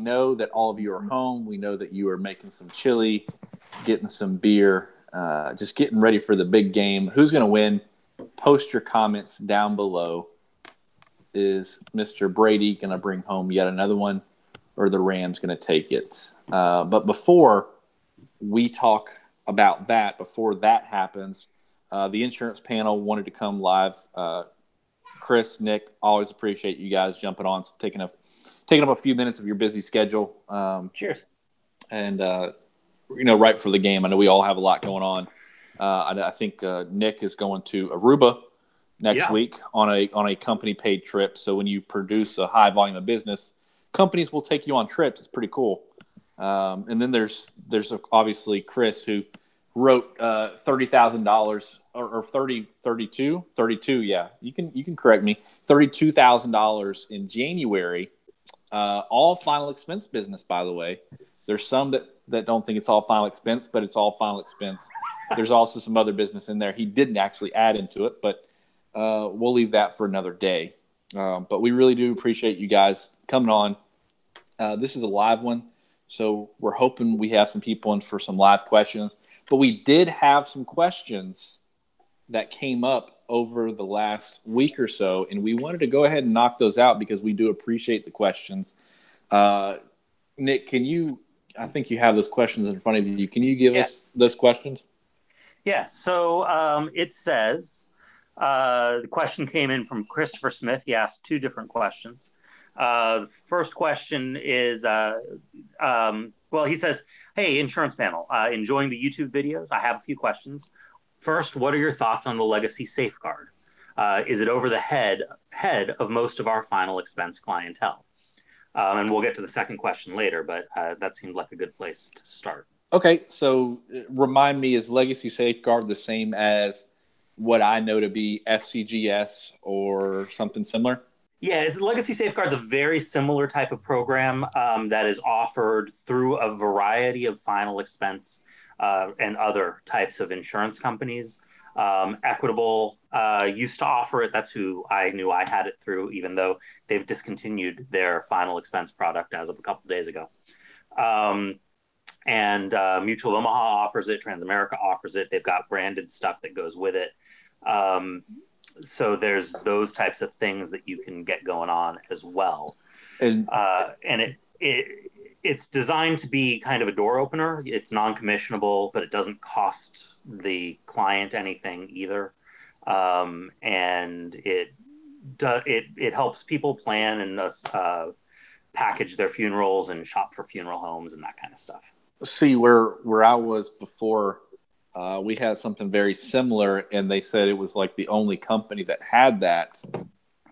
know that all of you are home. We know that you are making some chili, getting some beer, just getting ready for the big game. Who's going to win? Post your comments down below. Is Mr. Brady going to bring home yet another one, or the Rams going to take it? But before we talk about that, before that happens, the insurance panel wanted to come live. Chris, Nick, always appreciate you guys jumping on, taking up a few minutes of your busy schedule. Cheers. And, right for the game. I know we all have a lot going on. I think Nick is going to Aruba next week on a company paid trip. So when you produce a high volume of business, companies will take you on trips. It's pretty cool. And then there's obviously Chris, who wrote $30,000 or 32. Yeah, you can correct me. $32,000 in January, all final expense business. By the way, there's some that don't think it's all final expense, but it's all final expense. There's also some other business in there he didn't actually add into it, but we'll leave that for another day. But we really do appreciate you guys coming on. This is a live one, so we're hoping we have some people in for some live questions. But we did have some questions that came up over the last week or so, and we wanted to go ahead and knock those out because we do appreciate the questions. Nick, I think you have those questions in front of you. Can you give us those questions? Yeah, so it says, the question came in from Christopher Smith. He asked two different questions. The first question is, he says, hey, insurance panel, enjoying the YouTube videos. I have a few questions. First, what are your thoughts on the legacy safeguard? Is it over the head of most of our final expense clientele? And we'll get to the second question later, but that seemed like a good place to start. Okay, so remind me, is legacy safeguard the same as what I know to be FCGS or something similar? Yeah, Legacy Safeguard's a very similar type of program that is offered through a variety of final expense and other types of insurance companies. Equitable used to offer it. That's who I knew I had it through, even though they've discontinued their final expense product as of a couple of days ago. And Mutual Omaha offers it. Transamerica offers it. They've got branded stuff that goes with it. So there's those types of things that you can get going on as well. And it's designed to be kind of a door opener. It's non-commissionable, but it doesn't cost the client anything either. And it helps people plan and package their funerals and shop for funeral homes and that kind of stuff. See, where I was before, we had something very similar, and they said it was like the only company that had that,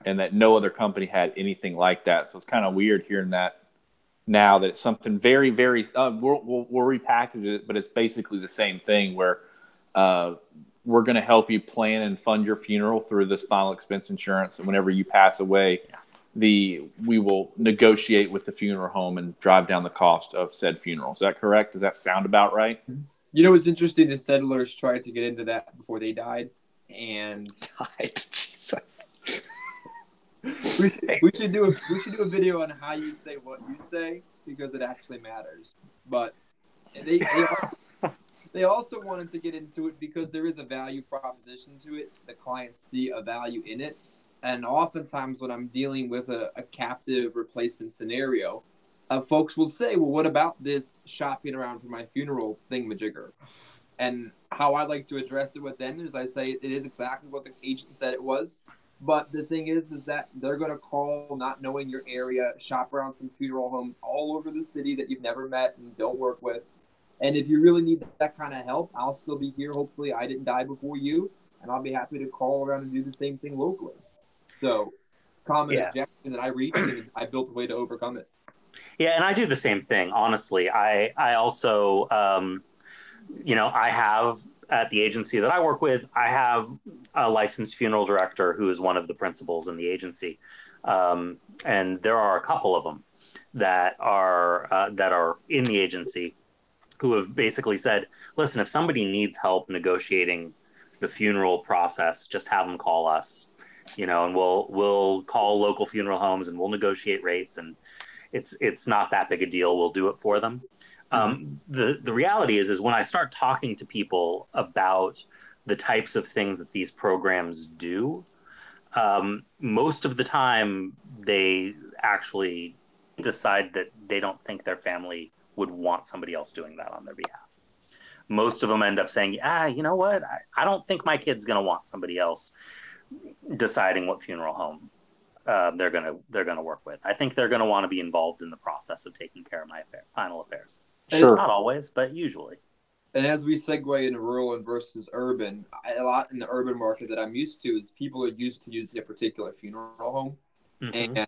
and that no other company had anything like that. So it's kind of weird hearing that now, that it's something very, very. We'll repackage it, but it's basically the same thing. Where we're going to help you plan and fund your funeral through this final expense insurance, and whenever you pass away, we will negotiate with the funeral home and drive down the cost of said funeral. Is that correct? Does that sound about right? You know, it's interesting. The settlers tried to get into that before they died, and Jesus. we should do a video on how you say what you say, because it actually matters. But they also wanted to get into it because there is a value proposition to it. The clients see a value in it. And oftentimes when I'm dealing with a captive replacement scenario, folks will say, well, what about this shopping around for my funeral thingamajigger? And how I like to address it with them is I say it is exactly what the agent said it was. But the thing is that they're going to call not knowing your area, shop around some funeral homes all over the city that you've never met and don't work with. And if you really need that kind of help, I'll still be here. Hopefully I didn't die before you, and I'll be happy to call around and do the same thing locally. So, common objection that I reached, and I built a way to overcome it. Yeah, and I do the same thing, honestly. I also, I have, at the agency that I work with, I have a licensed funeral director who is one of the principals in the agency. And there are a couple of them that are in the agency who have basically said, listen, if somebody needs help negotiating the funeral process, just have them call us, and we'll call local funeral homes and we'll negotiate rates. And it's not that big a deal. We'll do it for them. The reality is when I start talking to people about the types of things that these programs do, most of the time they actually decide that they don't think their family would want somebody else doing that on their behalf. Most of them end up saying, you know what? I don't think my kid's going to want somebody else deciding what funeral home they're gonna work with. I think they're going to want to be involved in the process of taking care of my final affairs. Sure. Not always, but usually. And as we segue into rural and versus urban, a lot in the urban market that I'm used to is people are used to using a particular funeral home. And,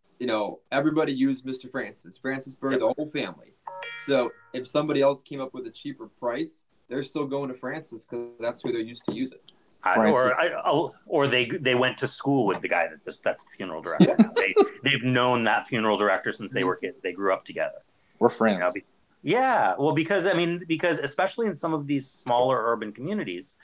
everybody used Mr. Francis Bird, the whole family. So if somebody else came up with a cheaper price, they're still going to Francis because that's who they're used to use it. Or they went to school with the guy that's the funeral director. They've known that funeral director since they were kids. They grew up together. We're friends. Because especially in some of these smaller urban communities,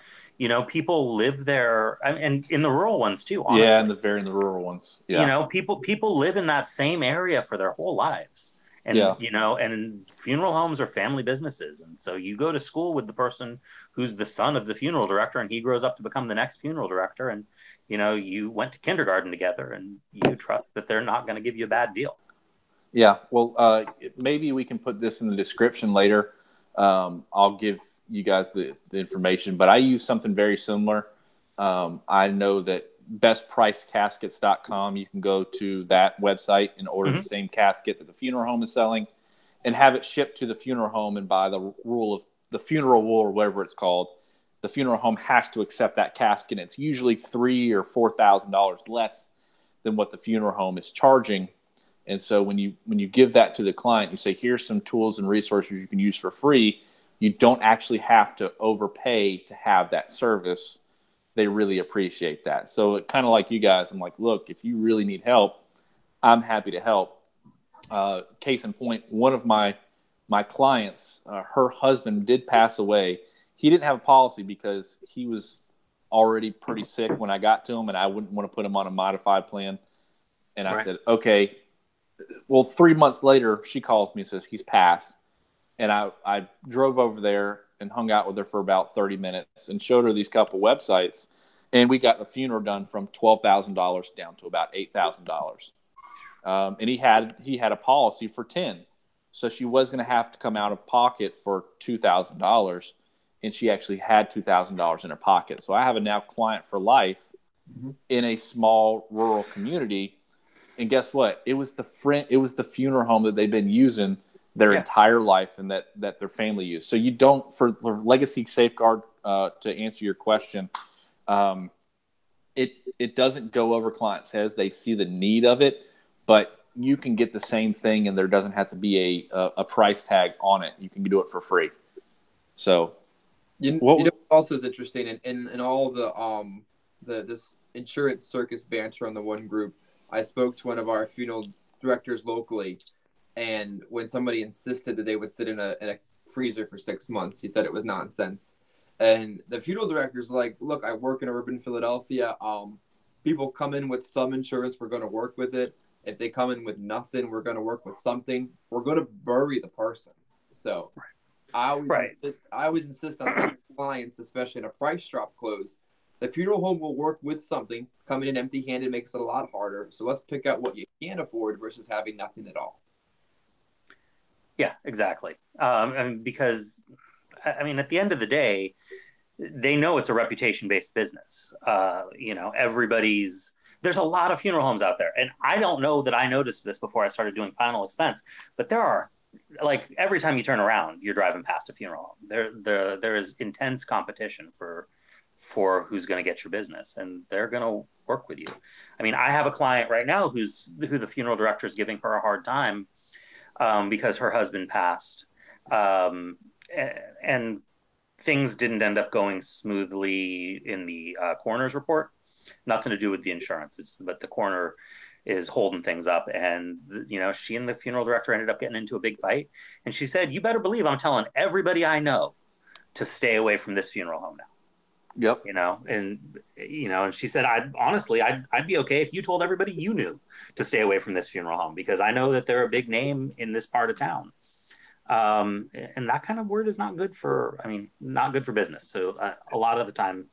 people live there, and in the rural ones too. Honestly. Yeah, in the rural ones. Yeah. People live in that same area for their whole lives. And, and funeral homes are family businesses. And so you go to school with the person who's the son of the funeral director, and he grows up to become the next funeral director. And, you went to kindergarten together, and you trust that they're not going to give you a bad deal. Yeah. Well, maybe we can put this in the description later. I'll give you guys the information, but I use something very similar. I know that bestpricecaskets.com, you can go to that website and order the same casket that the funeral home is selling and have it shipped to the funeral home. And by the rule of the funeral rule or whatever it's called, the funeral home has to accept that casket. It's usually $3,000 or $4,000 less than what the funeral home is charging. And so when you give that to the client, you say, here's some tools and resources you can use for free. You don't actually have to overpay to have that service. They really appreciate that. So kind of like you guys, I'm like, look, if you really need help, I'm happy to help. Case in point, one of my clients, her husband did pass away. He didn't have a policy because he was already pretty sick when I got to him, and I wouldn't want to put him on a modified plan. And I said, okay. Well, 3 months later, she calls me and says he's passed. And I drove over there and hung out with her for about 30 minutes and showed her these couple websites. And we got the funeral done from $12,000 down to about $8,000. And he had a policy for 10. So she was going to have to come out of pocket for $2,000. And she actually had $2,000 in her pocket. So I have a now client for life in a small rural community. And guess what? It was the funeral home that they've been using their entire life and that their family used. So you don't, for legacy safeguard, to answer your question, it doesn't go over clients' heads. They see the need of it, but you can get the same thing and there doesn't have to be a price tag on it. You can do it for free. So what also is interesting in all this insurance circus banter on the one group, I spoke to one of our funeral directors locally, and when somebody insisted that they would sit in a freezer for 6 months, he said it was nonsense. And the funeral director's like, look, I work in urban Philadelphia. People come in with some insurance, we're going to work with it. If they come in with nothing, we're going to work with something. We're going to bury the person. So I always insist on telling clients, especially in a price drop close, the funeral home will work with something. Coming in empty-handed makes it a lot harder. So let's pick out what you can afford versus having nothing at all. Yeah, exactly. Because, at the end of the day, they know it's a reputation-based business. There's a lot of funeral homes out there. And I don't know that I noticed this before I started doing final expense, but there are, every time you turn around, you're driving past a funeral home. There is intense competition for who's going to get your business, and they're going to work with you. I have a client right now who the funeral director is giving her a hard time because her husband passed, and things didn't end up going smoothly in the coroner's report. Nothing to do with the insurance, but the coroner is holding things up, and she and the funeral director ended up getting into a big fight. And she said, "You better believe I'm telling everybody I know to stay away from this funeral home now." Yep. And she said, I'd be okay if you told everybody you knew to stay away from this funeral home, because I know that they're a big name in this part of town. And that kind of word is not good for business. So a lot of the time,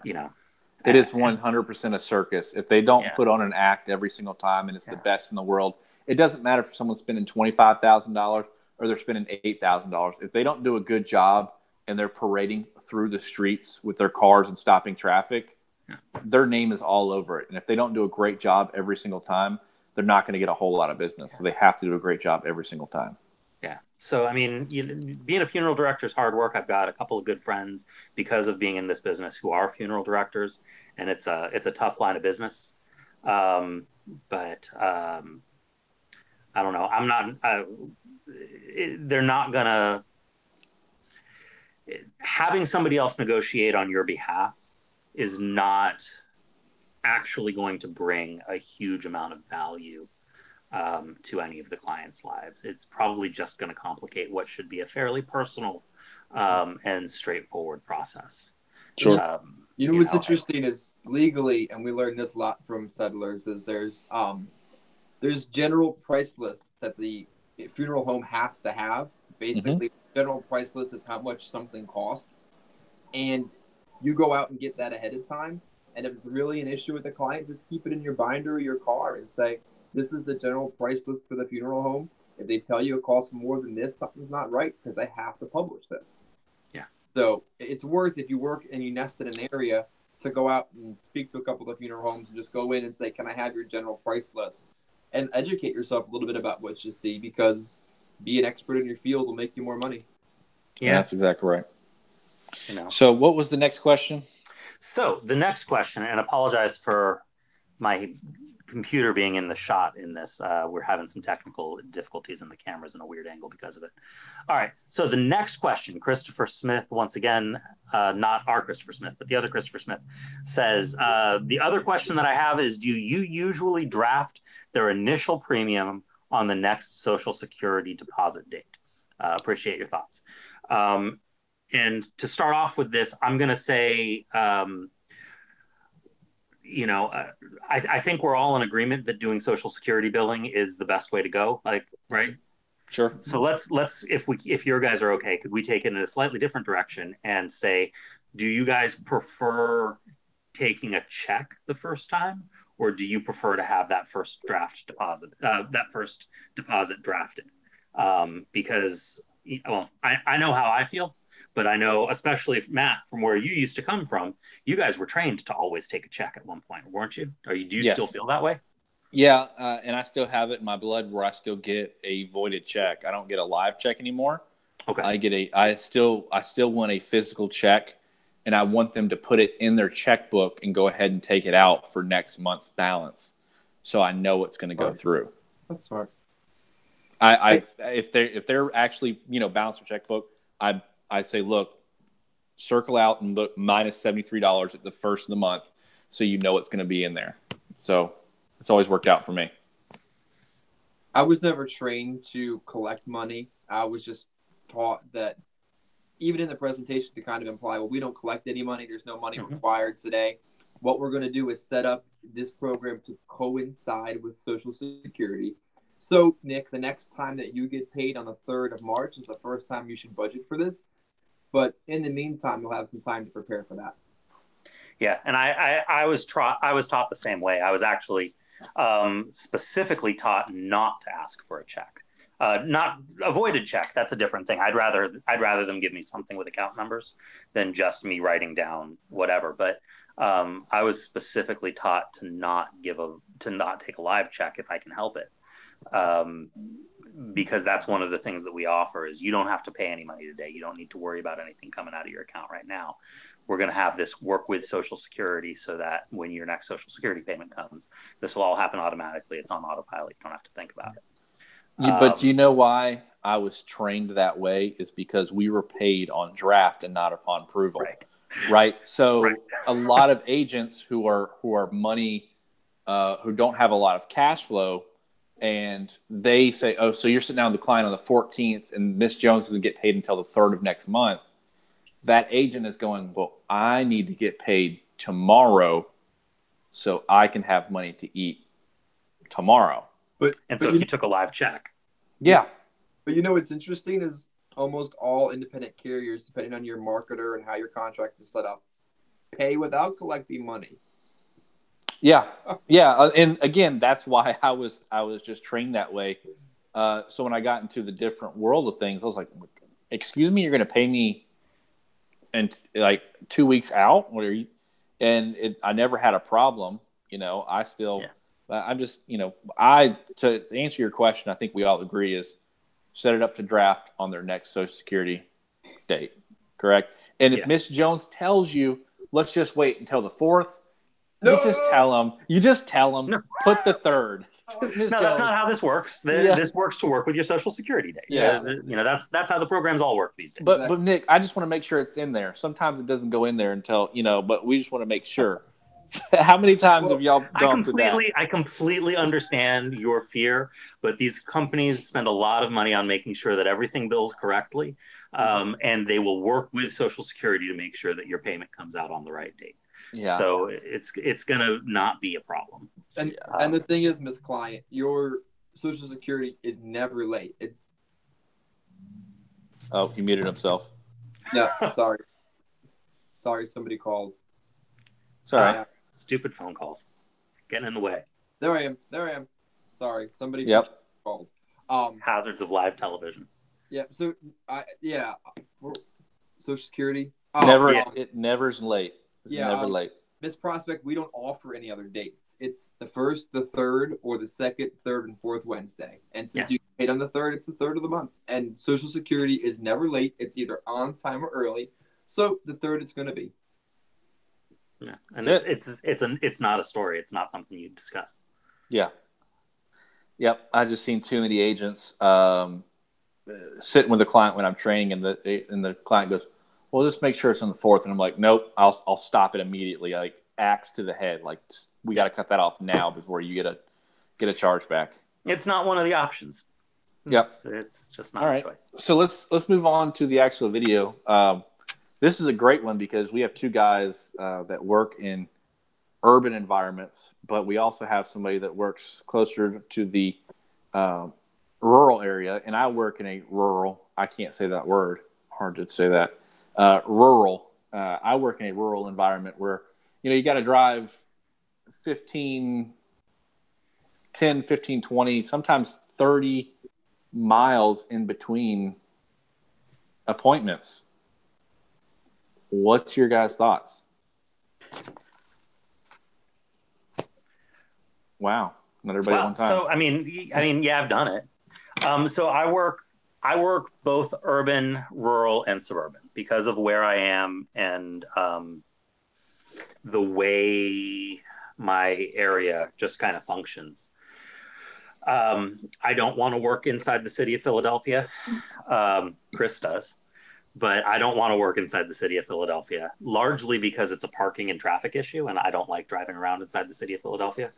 it is 100% a circus. If they don't put on an act every single time and it's the best in the world, it doesn't matter if someone's spending $25,000 or they're spending $8,000. If they don't do a good job and they're parading through the streets with their cars and stopping traffic, their name is all over it. And if they don't do a great job every single time, they're not going to get a whole lot of business. So they have to do a great job every single time. Yeah. So, being a funeral director is hard work. I've got a couple of good friends because of being in this business who are funeral directors, and it's a tough line of business. But I don't know. They're not gonna having somebody else negotiate on your behalf is not actually going to bring a huge amount of value to any of the clients' lives. It's probably just going to complicate what should be a fairly personal and straightforward process. Sure. What's interesting is legally, and we learned this a lot from settlers, is there's general price lists that the funeral home has to have. Basically, general price list is how much something costs, and you go out and get that ahead of time. And if it's really an issue with the client, just keep it in your binder or your car and say, this is the general price list for the funeral home. If they tell you it costs more than this, something's not right, because I have to publish this. Yeah. So it's worth, if you work and you nest in an area, to go out and speak to a couple of funeral homes and just go in and say, can I have your general price list? And educate yourself a little bit about what you see, because be an expert in your field will make you more money. Yeah, that's exactly right. So what was the next question? So the next question, and apologize for my computer being in the shot in this. We're having some technical difficulties, and the camera's in a weird angle because of it. All right. So the next question, Christopher Smith, once again, not our Christopher Smith, but the other Christopher Smith, says, the other question that I have is, do you usually draft their initial premium on the next Social Security deposit date? Appreciate your thoughts. And to start off with this, I'm going to say, I think we're all in agreement that doing Social Security billing is the best way to go. Right? Sure. So let's if your guys are okay, could we take it in a slightly different direction and say, do you guys prefer taking a check the first time, or do you prefer to have that first deposit drafted? Because I know how I feel. But I know, especially if Matt, from where you used to come from, you guys were trained to always take a check at one point, weren't you? Do you still feel that way? Yeah, and I still have it in my blood where I still get a voided check. I don't get a live check anymore. Okay. I still want a physical check, and I want them to put it in their checkbook and go ahead and take it out for next month's balance, so I know it's going to go through. That's smart. If they're actually balance their checkbook, I'd say, look, circle out and look minus $73 at the first of the month, so you know it's going to be in there. So it's always worked out for me. I was never trained to collect money. I was just taught that, even in the presentation, to kind of imply, well, we don't collect any money. There's no money required today. What we're going to do is set up this program to coincide with Social Security. So, Nick, the next time that you get paid on the 3rd of March is the first time you should budget for this. But in the meantime, you'll have some time to prepare for that. Yeah, and I was taught the same way. I was actually specifically taught not to ask for a check, not avoided check. That's a different thing. I'd rather them give me something with account numbers than just me writing down whatever. But I was specifically taught to not take a live check if I can help it. Because that's one of the things that we offer is you don't have to pay any money today. You don't need to worry about anything coming out of your account right now. We're going to have this work with Social Security so that when your next Social Security payment comes, this will all happen automatically. It's on autopilot. You don't have to think about it. But do you know why I was trained that way? Is because we were paid on draft and not upon approval. Right. So a lot of agents who are money, who don't have a lot of cash flow, and they say, oh, so you're sitting down with the client on the 14th and Miss Jones doesn't get paid until the 3rd of next month. that agent is going, well, I need to get paid tomorrow so I can have money to eat tomorrow. So if you took a live check. Yeah. But what's interesting is almost all independent carriers, depending on your marketer and how your contract is set up, pay without collecting money. Yeah. And again, that's why I was just trained that way. So when I got into the different world of things, I was like, excuse me, you're going to pay me and like 2 weeks out? What are you? And I never had a problem. I still, I'm just, to answer your question, I think we all agree is set it up to draft on their next Social Security date. Correct. And if Miss Jones tells you, let's just wait until the 4th, you just tell them, No. put the 3rd. No, that's not how this works. This works to work with your Social Security date. Yeah. That's how the programs all work these days. But Nick, I just want to make sure it's in there. Sometimes it doesn't go in there until, but we just want to make sure. How many times have y'all gone through that? I completely understand your fear, but these companies spend a lot of money on making sure that everything bills correctly, and they will work with Social Security to make sure that your payment comes out on the right date. Yeah. So it's gonna not be a problem. And the thing is, Miss Client, your Social Security is never late. Oh, he muted himself. No, sorry. Sorry, somebody called. Sorry. Stupid phone calls. Getting in the way. There I am. Sorry, somebody called. Hazards of live television. Yeah, so Social Security. It never's late. It's never late. Miss Prospect, we don't offer any other dates. It's the 1st, the 3rd, or the 2nd, 3rd, and 4th Wednesday. And since you paid on the 3rd, it's the 3rd of the month. And Social Security is never late. It's either on time or early. So the 3rd it's going to be. Yeah, and it's not a story. It's not something you discuss. Yeah. Yep. I just seen too many agents sitting with the client when I'm training, and the client goes, well, just make sure it's on the 4th. And I'm like, nope, I'll stop it immediately. Like axe to the head. Like we got to cut that off now before you get a charge back. It's not one of the options. Yep. It's just not a choice. So let's move on to the actual video. This is a great one because we have two guys that work in urban environments, but we also have somebody that works closer to the rural area. And I work in a rural, I can't say that word, hard to say that. Rural. I work in a rural environment where, you got to drive 10, 15, 20, sometimes 30 miles in between appointments. What's your guys' thoughts? Wow. Not everybody at one time. So, I mean, yeah, I've done it. So I work both urban, rural, and suburban because of where I am and the way my area just kind of functions. I don't want to work inside the city of Philadelphia. Chris does. But I don't want to work inside the city of Philadelphia, largely because it's a parking and traffic issue, and I don't like driving around inside the city of Philadelphia.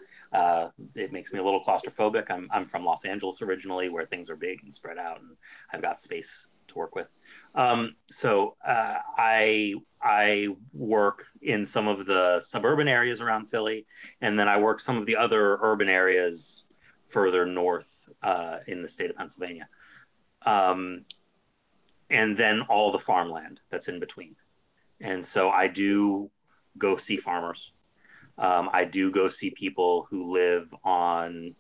It makes me a little claustrophobic. I'm from Los Angeles originally, where things are big and spread out, and I've got space to work with. So I work in some of the suburban areas around Philly, and then I work some of the other urban areas further north in the state of Pennsylvania. And then all the farmland that's in between. And so I do go see farmers. I do go see people who live on,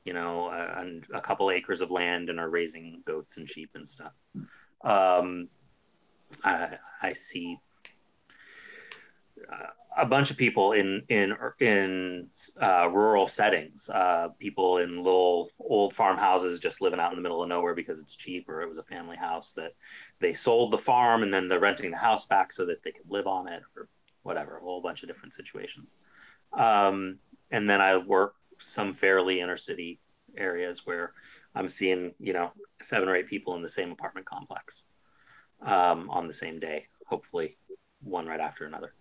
a couple acres of land and are raising goats and sheep and stuff. I see a bunch of people in rural settings, people in little old farmhouses just living out in the middle of nowhere because it's cheap, or it was a family house that they sold the farm and then they're renting the house back so that they could live on it, or whatever, a whole bunch of different situations. And then I work some fairly inner city areas where I'm seeing, 7 or 8 people in the same apartment complex on the same day, hopefully one right after another.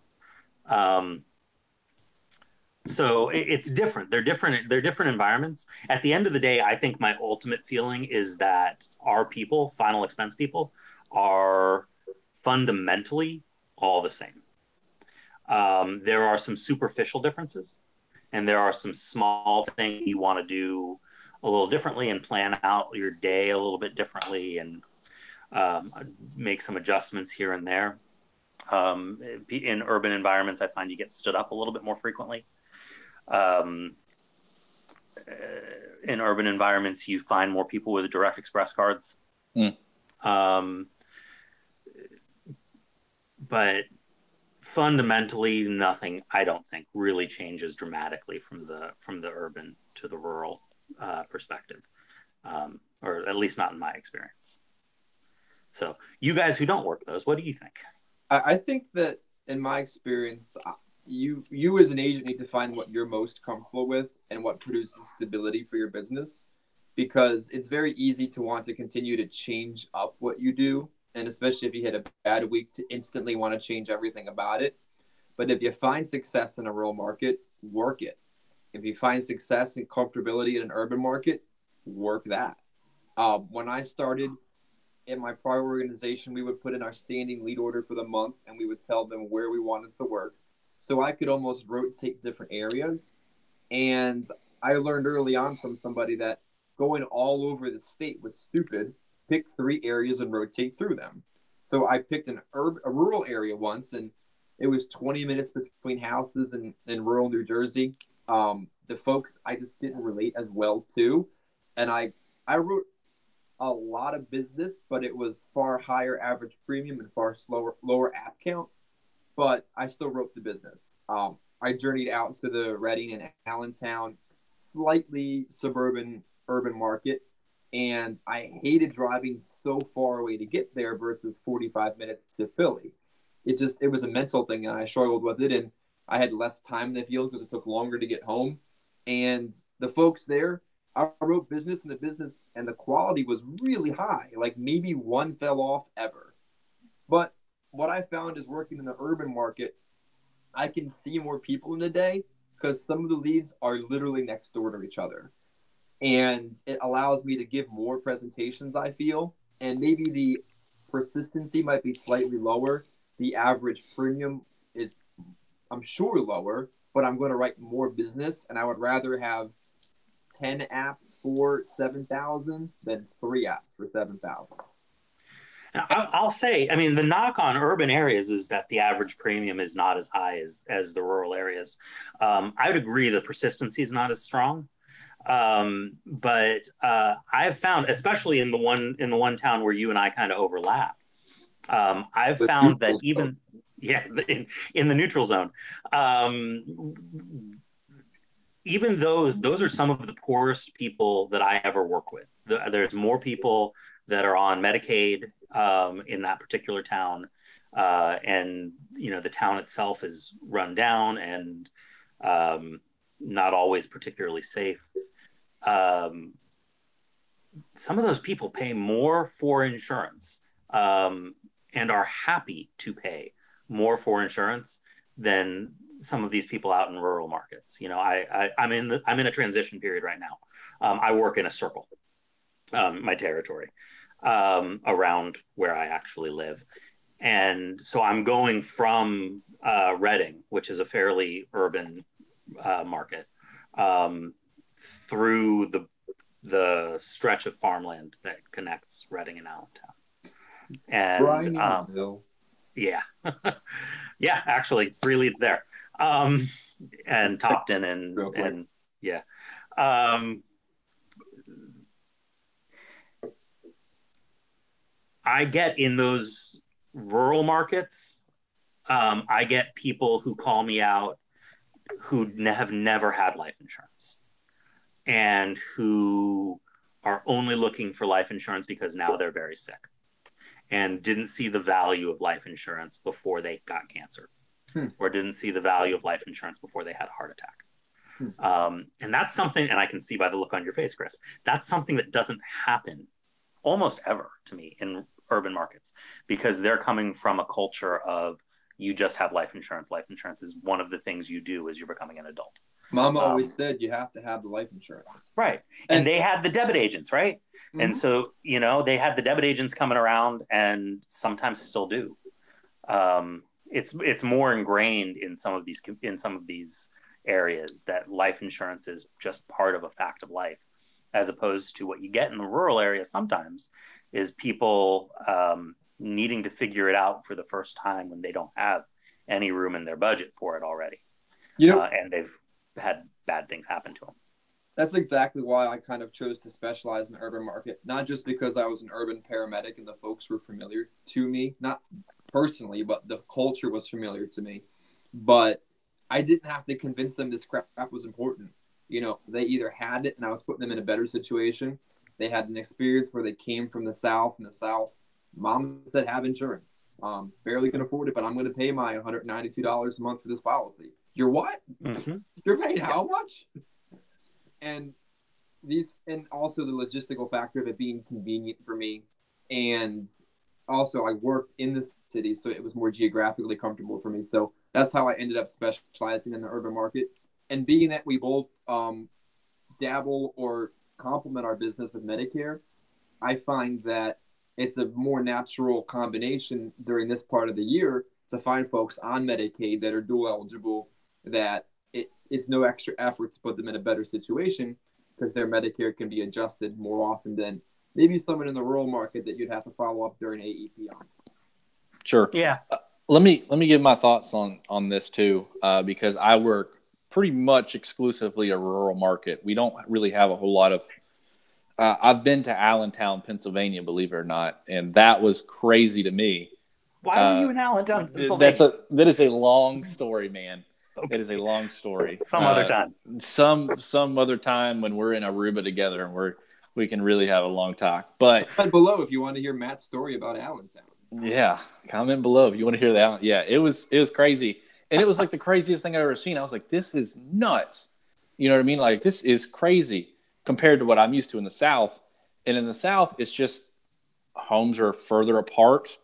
So it's different. They're different environments. At the end of the day, I think my ultimate feeling is that our people, final expense people, are fundamentally all the same. There are some superficial differences, and there are some small things you want to do a little differently and plan out your day a little bit differently, and make some adjustments here and there. In urban environments, I find you get stood up a little bit more frequently. In urban environments, you find more people with direct express cards. But fundamentally, nothing, I don't think, really changes dramatically from the urban to the rural perspective, or at least not in my experience. So, you guys who don't work those, what do you think? I think that in my experience, you as an agent need to find what you're most comfortable with and what produces stability for your business, because it's very easy to want to continue to change up what you do, and especially if you hit a bad week, to instantly want to change everything about it. But if you find success in a rural market, work it. If you find success and comfortability in an urban market, work that. When I started in my prior organization, we would put in our standing lead order for the month, and we would tell them where we wanted to work. So I could almost rotate different areas. And I learned early on from somebody that going all over the state was stupid. Pick 3 areas and rotate through them. So I picked a rural area once, and it was 20 minutes between houses in rural New Jersey. The folks I just didn't relate as well to. And I wrote a lot of business, but it was far higher average premium and far lower app count. But I still wrote the business. I journeyed out to the Reading and Allentown, slightly suburban urban market, and I hated driving so far away to get there versus 45 minutes to Philly. It was a mental thing, and I struggled with it, and I had less time in the field because it took longer to get home. And the folks there, I wrote business, and the business and the quality was really high. Like maybe one fell off ever. But what I found is working in the urban market, I can see more people in a day because some of the leads are literally next door to each other. And it allows me to give more presentations, I feel. And maybe the persistency might be slightly lower. The average premium is, I'm sure, lower, but I'm going to write more business. And I would rather have 10 apps for 7,000 than 3 apps for 7,000. I'll say, I mean, the knock on urban areas is that the average premium is not as high as the rural areas. I would agree the persistency is not as strong. But I've found, especially in the one town where you and I kind of overlap, I've found that even, in the neutral zone, even those are some of the poorest people that I ever work with. There's more people that are on Medicaid in that particular town, and the town itself is run down and not always particularly safe. Some of those people pay more for insurance and are happy to pay more for insurance than some of these people out in rural markets. I'm in a transition period right now. I work in a circle, my territory, around where I actually live. And so I'm going from Reading, which is a fairly urban market, through the stretch of farmland that connects Reading and Allentown. And yeah, yeah, actually 3 leads there, and Topton and yeah. I get in those rural markets, I get people who call me out who have never had life insurance and who are only looking for life insurance because now they're very sick and didn't see the value of life insurance before they got cancer, or didn't see the value of life insurance before they had a heart attack. And that's something, and I can see by the look on your face, Chris, that's something that doesn't happen almost ever to me in urban markets, because they're coming from a culture of you just have life insurance. Life insurance is one of the things you do as you're becoming an adult. Mama always said you have to have the life insurance. Right. And they had the debit agents, right? Mm-hmm. And so, they had the debit agents coming around and sometimes still do. It's more ingrained in some of these areas that life insurance is just part of a fact of life, as opposed to what you get in the rural area sometimes is people needing to figure it out for the first time when they don't have any room in their budget for it already. And they've had bad things happen to them. That's exactly why I kind of chose to specialize in the urban market, not just because I was an urban paramedic and the folks were familiar to me, not personally, but the culture was familiar to me. But I didn't have to convince them this crap was important. They either had it and I was putting them in a better situation. They had an experience where they came from the South, and the South, mom said, have insurance. Barely can afford it, but I'm going to pay my $192 a month for this policy. You're what? Mm-hmm. You're paying how much? And also the logistical factor of it being convenient for me. And also I worked in the city, so it was more geographically comfortable for me. So that's how I ended up specializing in the urban market. And being that we both dabble or complement our business with Medicare, I find that it's a more natural combination during this part of the year to find folks on Medicaid that are dual eligible, that it's no extra effort to put them in a better situation because their Medicare can be adjusted more often than maybe someone in the rural market that you'd have to follow up during AEP on. Sure. Yeah. Let me give my thoughts on this too, because I work pretty much exclusively a rural market. We don't really have a whole lot of. I've been to Allentown, Pennsylvania, believe it or not, and that was crazy to me. Why were you in Allentown, Pennsylvania? That is a long story, man. Okay. It is a long story. Some other time. Some other time when we're in Aruba together and we can really have a long talk. But comment below if you want to hear Matt's story about Allentown. Yeah, comment below if you want to hear that. Yeah, it was crazy, and it was like the craziest thing I've ever seen. I was like, this is nuts. You know what I mean? Like, this is crazy compared to what I'm used to in the South. And in the South, it's just homes are further apart,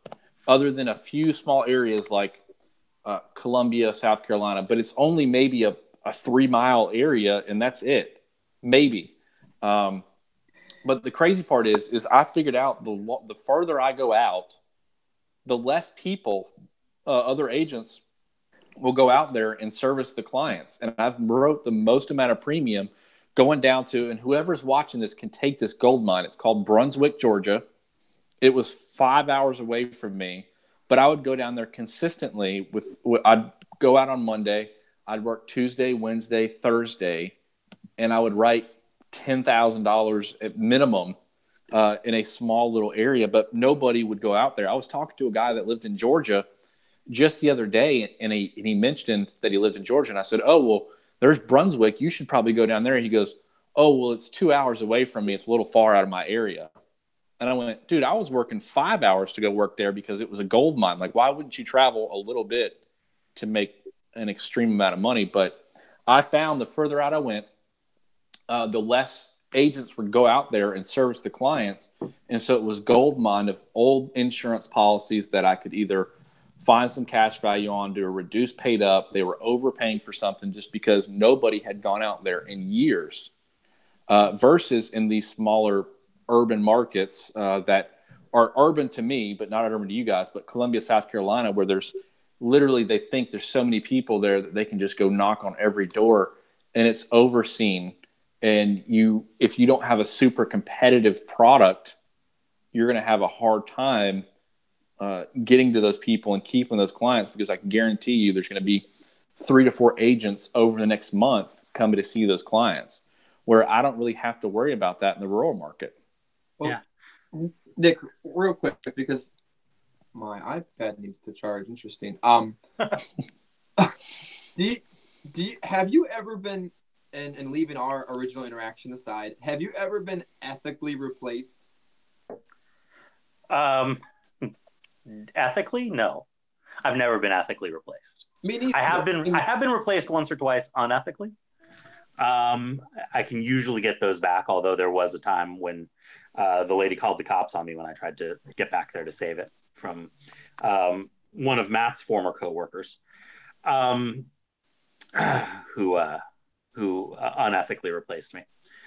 other than a few small areas like Columbia, South Carolina, but it's only maybe a 3-mile area, and that's it, maybe. But the crazy part is I figured out the further I go out, the less people, other agents, will go out there and service the clients. And I've wrote the most amount of premium going down to, and whoever's watching this can take this gold mine. It's called Brunswick, Georgia. It was 5 hours away from me. But I would go down there consistently I'd go out on Monday. I'd work Tuesday, Wednesday, Thursday, and I would write $10,000 at minimum in a small little area, but nobody would go out there. I was talking to a guy that lived in Georgia just the other day, and he mentioned that he lived in Georgia, and I said, oh, well, there's Brunswick. You should probably go down there. He goes, oh, well, it's 2 hours away from me. It's a little far out of my area. And I went, dude, I was working 5 hours to go work there because it was a gold mine. Like, why wouldn't you travel a little bit to make an extreme amount of money? But I found the further out I went, the less agents would go out there and service the clients. And so it was gold mine of old insurance policies that I could either find some cash value on, do a reduced paid up. They were overpaying for something just because nobody had gone out there in years, versus in these smaller urban markets that are urban to me, but not urban to you guys, but Columbia, South Carolina, where there's literally, they think there's so many people there that they can just go knock on every door and it's overseen. And if you don't have a super competitive product, you're going to have a hard time getting to those people and keeping those clients, because I can guarantee you there's going to be 3 to 4 agents over the next month coming to see those clients, where I don't really have to worry about that in the rural market. Well, yeah. Nick, real quick, because my iPad needs to charge. Interesting. Have you ever been, and leaving our original interaction aside, have you ever been ethically replaced? Ethically, no. I've never been ethically replaced. Me neither. I have been replaced once or twice unethically. I can usually get those back, although there was a time when the lady called the cops on me when I tried to get back there to save it from one of Matt's former coworkers, who unethically replaced me.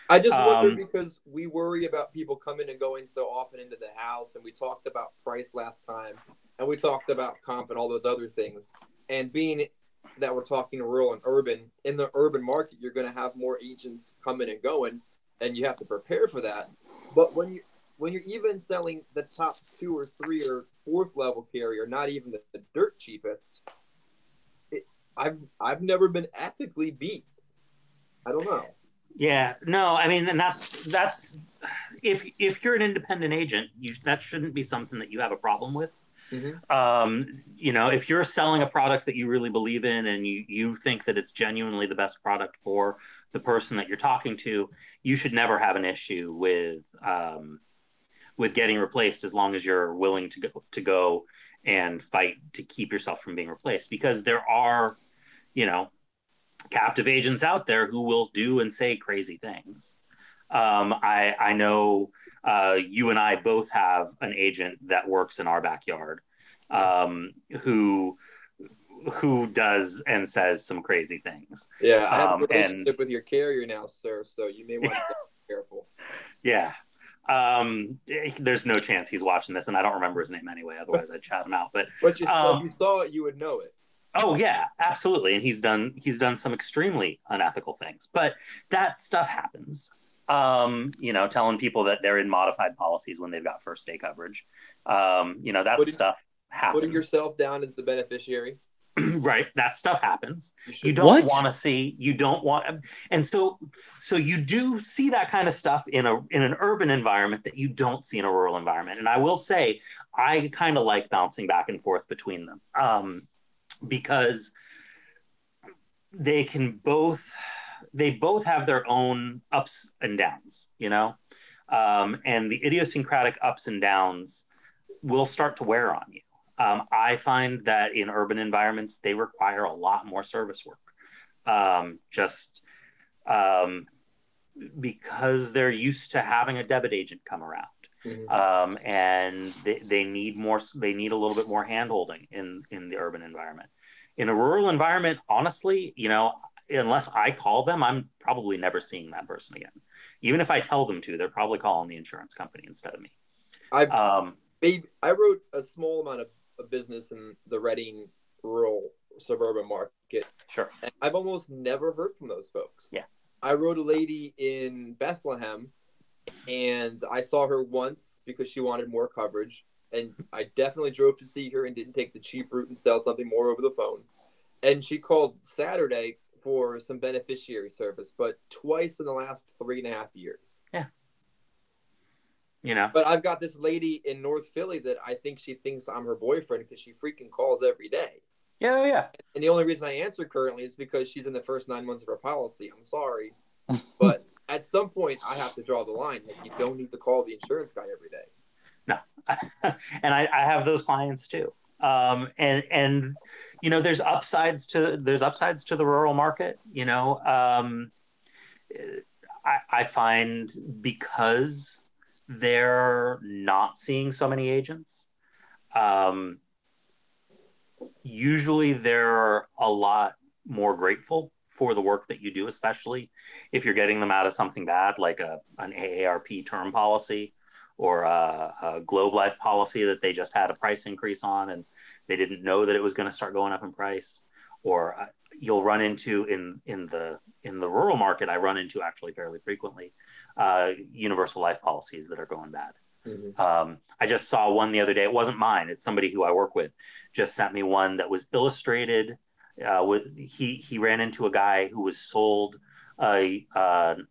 I just wonder because we worry about people coming and going so often into the house, and we talked about price last time, and we talked about comp and all those other things. And being that we're talking rural and urban, in the urban market, you're going to have more agents coming and going, and you have to prepare for that. But when you're even selling the top 2 or 3 or 4th level carrier, not even the dirt cheapest, I've never been ethically beat. I don't know. Yeah, no, I mean, and that's if you're an independent agent, that shouldn't be something that you have a problem with. You know, if you're selling a product that you really believe in and you think that it's genuinely the best product for the person that you're talking to, you should never have an issue with getting replaced as long as you're willing to go and fight to keep yourself from being replaced, because there are, you know, captive agents out there who will do and say crazy things. I know you and I both have an agent that works in our backyard who does and says some crazy things. Yeah, I have a relationship with your carrier now, sir, so you may want to be careful. Yeah. There's no chance he's watching this, and I don't remember his name anyway, otherwise I'd shout him out. But if you saw it, you would know it. Oh yeah, absolutely. And he's done some extremely unethical things, but that stuff happens. You know, telling people that they're in modified policies when they've got first day coverage. You know, that stuff happens. Putting yourself down as the beneficiary. Right. That stuff happens. You don't want to see, and so you do see that kind of stuff in an urban environment that you don't see in a rural environment. And I will say, I kind of like bouncing back and forth between them. Because they both have their own ups and downs, you know, and the idiosyncratic ups and downs will start to wear on you. I find that in urban environments, they require a lot more service work, because they're used to having a debit agent come around. And they need a little bit more handholding in the urban environment. In a rural environment, honestly, you know, unless I call them, I'm probably never seeing that person again. Even if I tell them to, they're probably calling the insurance company instead of me. I wrote a small amount of business in the Reading rural suburban market. Sure. And I've almost never heard from those folks. Yeah. I wrote a lady in Bethlehem, and I saw her once because she wanted more coverage. And I definitely drove to see her and didn't take the cheap route and sell something more over the phone. And she called Saturday for some beneficiary service, but twice in the last 3.5 years. Yeah. You know. But I've got this lady in North Philly that I think she thinks I'm her boyfriend because she freaking calls every day. Yeah. And the only reason I answer currently is because she's in the first 9 months of her policy. I'm sorry. But at some point, I have to draw the line. Like, you don't need to call the insurance guy every day. No. And I have those clients too. And you know, there's upsides to the rural market. You know, I find because they're not seeing so many agents, usually they're a lot more grateful for the work that you do, especially if you're getting them out of something bad like an AARP term policy or a Globe Life policy that they just had a price increase on and they didn't know that it was going to start going up in price. Or you'll run into in the rural market, I run into actually fairly frequently universal life policies that are going bad. Mm-hmm. I just saw one the other day. It wasn't mine. It's somebody who I work with just sent me one that was illustrated. He ran into a guy who was sold an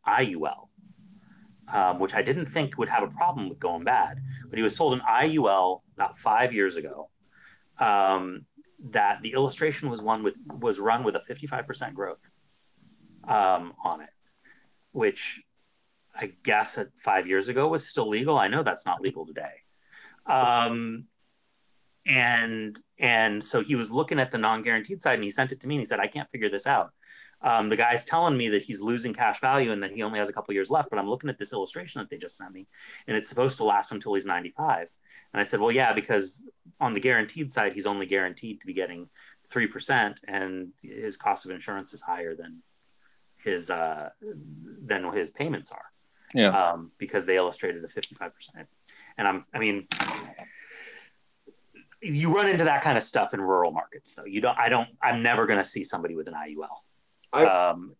IUL. Which I didn't think would have a problem with going bad, but he was sold an IUL about 5 years ago. That the illustration was run with a 55% growth on it, which I guess at 5 years ago was still legal. I know that's not legal today. And so he was looking at the non-guaranteed side and he sent it to me and he said, I can't figure this out. The guy's telling me that he's losing cash value and that he only has a couple years left, but I'm looking at this illustration that they just sent me and it's supposed to last until he's 95. And I said, well, yeah, because on the guaranteed side, he's only guaranteed to be getting 3% and his cost of insurance is higher than his payments are. Yeah. Because they illustrated a 55%. And you run into that kind of stuff in rural markets, though. I'm never going to see somebody with an IUL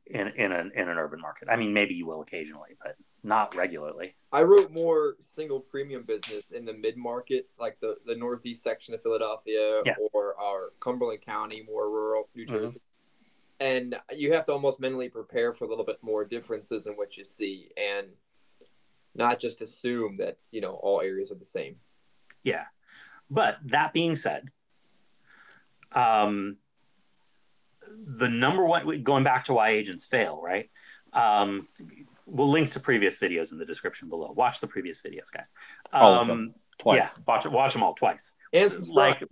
in an urban market. I mean, maybe you will occasionally, but not regularly. I wrote more single premium business in the mid market, like the northeast section of Philadelphia, or our Cumberland County, more rural New Jersey. And you have to almost mentally prepare for a little bit more differences in what you see, and not just assume that all areas are the same. Yeah. But that being said, the number one, going back to why agents fail, right? We'll link to previous videos in the description below. Watch the previous videos, guys. All of them. Twice. Yeah, watch them all twice. And like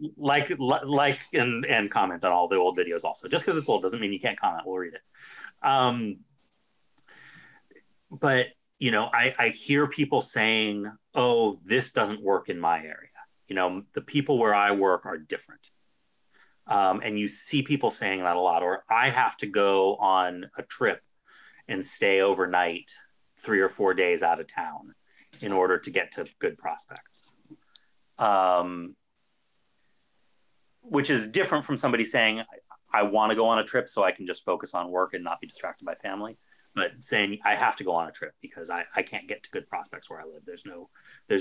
and comment on all the old videos also. Just because it's old doesn't mean you can't comment. We'll read it. But I hear people saying, "Oh, this doesn't work in my area." The people where I work are different. And you see people saying that a lot. Or I have to go on a trip and stay overnight 3 or 4 days out of town in order to get to good prospects. Which is different from somebody saying, I want to go on a trip so I can just focus on work and not be distracted by family. But saying I have to go on a trip because I can't get to good prospects where I live. There's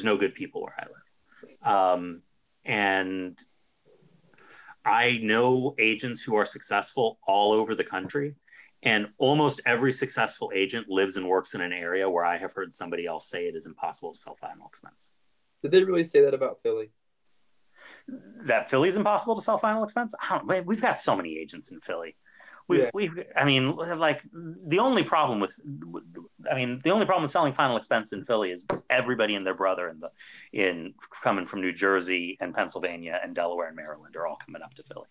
no good people where I live. And I know agents who are successful all over the country, and almost every successful agent lives and works in an area where I have heard somebody else say it is impossible to sell final expense. Did they really say that about Philly? That Philly's impossible to sell final expense? We've got so many agents in Philly. The only problem with selling final expense in Philly is everybody and their brother coming from New Jersey and Pennsylvania and Delaware and Maryland are all coming up to Philly.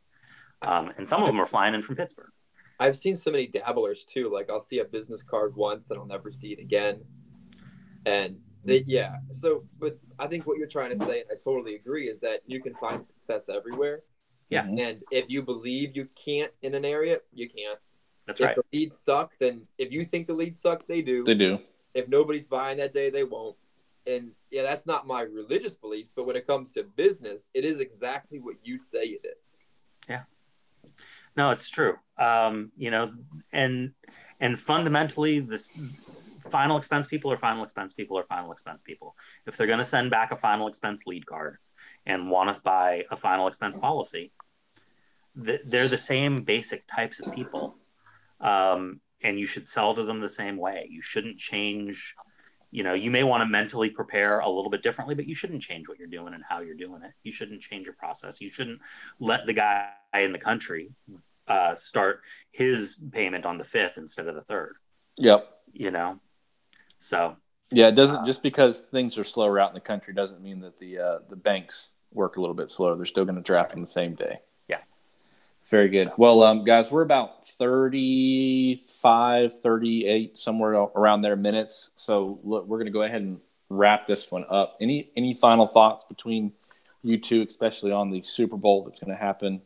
And some of them are flying in from Pittsburgh. I've seen so many dabblers too. Like I'll see a business card once and I'll never see it again. And but I think what you're trying to say, and I totally agree, is that you can find success everywhere. Yeah. And if you believe you can't in an area, you can't. That's right. If the leads suck, then if you think the leads suck, they do. They do. If nobody's buying that day, they won't. And that's not my religious beliefs, but when it comes to business, it is exactly what you say it is. Yeah. No, it's true. And fundamentally, this final expense people are final expense people are final expense people. If they're going to send back a final expense lead card and want us to buy a final expense policy, they're the same basic types of people. And you should sell to them the same way. You shouldn't change, you may want to mentally prepare a little bit differently, but you shouldn't change what you're doing and how you're doing it. You shouldn't change your process. You shouldn't let the guy in the country start his payment on the 5th instead of the 3rd. Yep. So. Yeah, it doesn't just because things are slower out in the country doesn't mean that the banks work a little bit slower. They're still going to draft on the same day. Yeah. Very good. Well, guys, we're about 35, 38, somewhere around there minutes. So look, we're going to go ahead and wrap this one up. Any final thoughts between you two, especially on the Super Bowl that's going to happen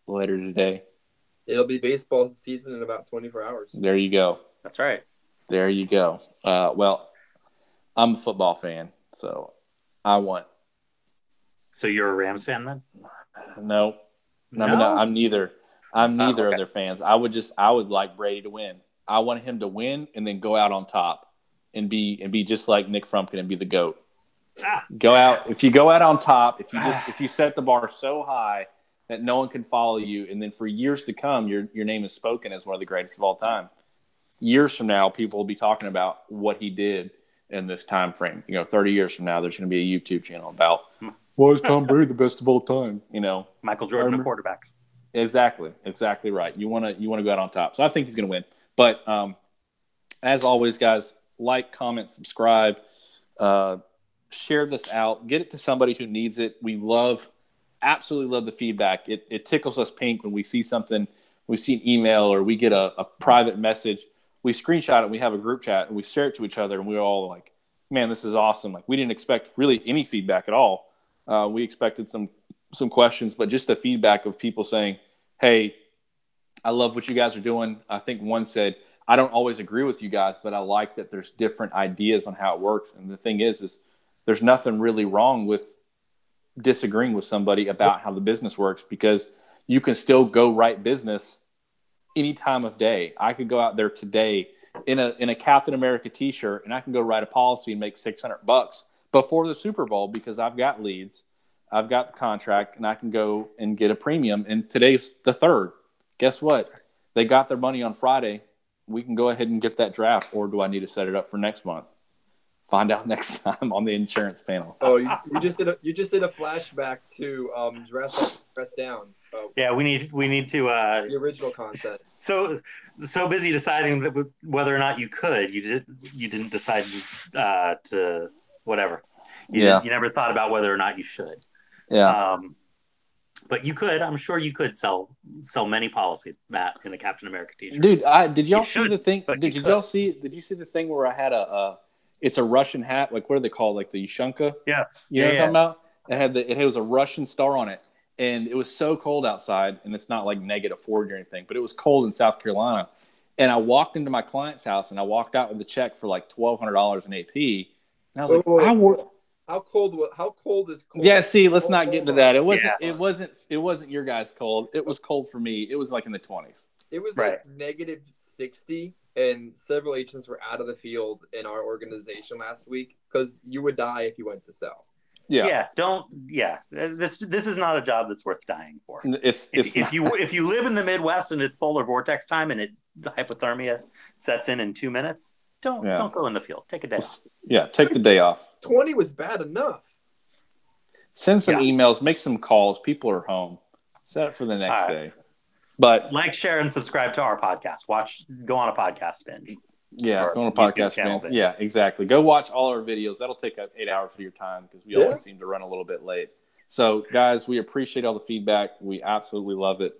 later today? It'll be baseball season in about 24 hours. There you go. That's right. There you go. Well, I'm a football fan, so I want. So you're a Rams fan then? No. I'm neither. Of their fans. I would like Brady to win. I want him to win and then go out on top and be just like Nick Frumpkin and be the GOAT. Go out. If you go out on top, if you set the bar so high that no one can follow you, and then for years to come, your name is spoken as one of the greatest of all time. Years from now, people will be talking about what he did in this time frame. 30 years from now, there's going to be a YouTube channel about why is Tom Brady the best of all time? Michael Jordan of quarterbacks. Exactly right. You want to go out on top. So I think he's going to win. But as always, guys, like, comment, subscribe, share this out, get it to somebody who needs it. We absolutely love the feedback. It tickles us pink when we see something, we see an email or we get a private message. We screenshot it. We have a group chat and we share it to each other, and we're all like, "Man, this is awesome!" Like we didn't expect really any feedback at all. We expected some questions, but just the feedback of people saying, "Hey, I love what you guys are doing." I think one said, I don't always agree with you guys, but I like that there's different ideas on how it works. And the thing is there's nothing really wrong with disagreeing with somebody about how the business works, because you can still go write business any time of day. I could go out there today in a Captain America t-shirt and I can go write a policy and make $600 before the Super Bowl, because I've got leads, I've got the contract, and I can go and get a premium. And today's the 3rd. Guess what? They got their money on Friday. We can go ahead and get that draft, or do I need to set it up for next month? Find out next time on the insurance panel. Oh, you just did a flashback to dress down. Yeah, we need to the original concept. So busy deciding whether or not you could, you didn't decide to whatever. You never thought about whether or not you should. Yeah. But you could. I'm sure you could sell many policies, Matt, in a Captain America t-shirt. Dude, did y'all see the thing? Did you see the thing where I had it's a Russian hat, like what are they called, like the Yushchenko? Yes. You know what I'm talking about? It was a Russian star on it, and it was so cold outside, and it's not like -40 or anything, but it was cold in South Carolina. And I walked into my client's house, and I walked out with a check for like $1,200 in AP, and I was How cold is cold? Yeah, see, let's not get into that. It wasn't your guys' cold. It was cold for me. It was like in the 20s. It was like -60, and several agents were out of the field in our organization last week because you would die if you went to sell. Yeah. This is not a job that's worth dying for. If you live in the Midwest and it's polar vortex time and hypothermia sets in 2 minutes, don't go in the field. Take a day off. Yeah, take the day off. 20 was bad enough. Send some emails, make some calls. People are home. Set it for the next day. But like, share, and subscribe to our podcast. Go on a podcast binge. Yeah, go on a podcast binge. Yeah, exactly. Go watch all our videos. That'll take up 8 hours of your time because we always seem to run a little bit late. So, guys, we appreciate all the feedback. We absolutely love it.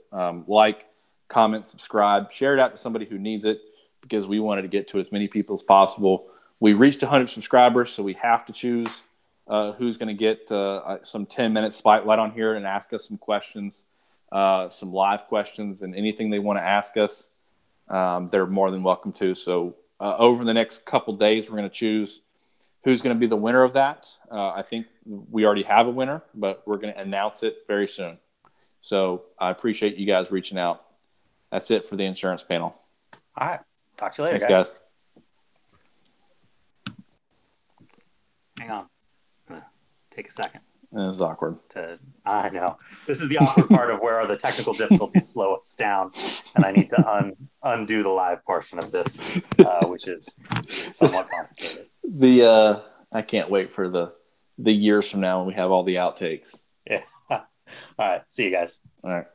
Like, comment, subscribe, share it out to somebody who needs it, because we wanted to get to as many people as possible. We reached 100 subscribers, so we have to choose who's going to get some 10-minute spotlight on here and ask us some questions, some live questions, and anything they want to ask us, they're more than welcome to. So over the next couple days, we're going to choose who's going to be the winner of that. I think we already have a winner, but we're going to announce it very soon. So I appreciate you guys reaching out. That's it for the insurance panel. All right. Talk to you later, Thanks, guys. Hang on. I'm going to take a second. This is awkward. I know. This is the awkward part of where the technical difficulties slow us down, and I need to undo the live portion of this, which is somewhat complicated. I can't wait for the years from now when we have all the outtakes. Yeah. All right. See you guys. All right.